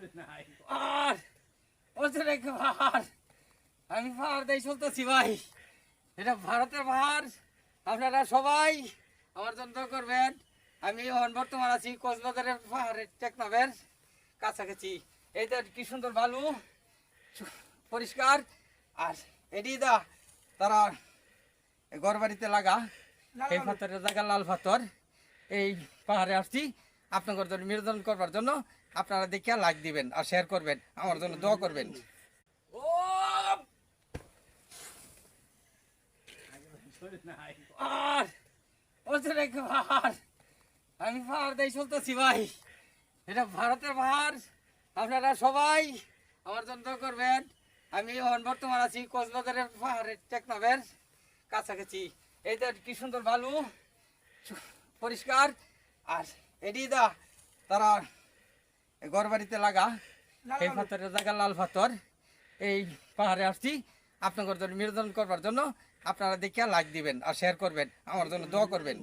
আর বলছে নাকি পাহাড়, আমি পাহাড় দিয়ে চলতেছি ভাই। এটা ভারতের পাহাড়, আপনারা সবাই আমার জন্য দোয়া করবেন। আমি এখন বর্তমান আছি কক্সবাজারের পাহাড়ের টেকনাফের কাছাকাছি। এইটা কি সুন্দর বালু, পরিষ্কার। আর এটি দা তারা ঘর বাড়িতে লাগা এই পাথরের জায়গা লাল পাথর। এই পাহাড়ে আসছি আপনাদের জন্য বিনোদন করবার জন্য। আপনারা দেখিয়া লাইক দিবেন আর শেয়ার করবেন, আমার জন্য দোয়া করবেন। ও আর বলছে নাকি পাহাড়, আমি পাহাড় দিয়ে চলতেছি ভাই। এটা ভারতের পাহাড়, আপনারা সবাই আমার জন্য দোয়া করবেন। আমি এখন বর্তমান আছি কক্সবাজারের পাহাড়ের টেকনাফের কাছাকাছি। এইটা কি সুন্দর বালু, পরিষ্কার। আর এটি দা তারা ঘর বাড়িতে লাগা এই পাথরের জায়গা লাল পাথর। এই পাহাড়ে আসছি আপনাদের জন্য বিনোদন করবার জন্য। আপনারা দেখিয়া লাইক দিবেন আর শেয়ার করবেন, আমার জন্য দোয়া করবেন।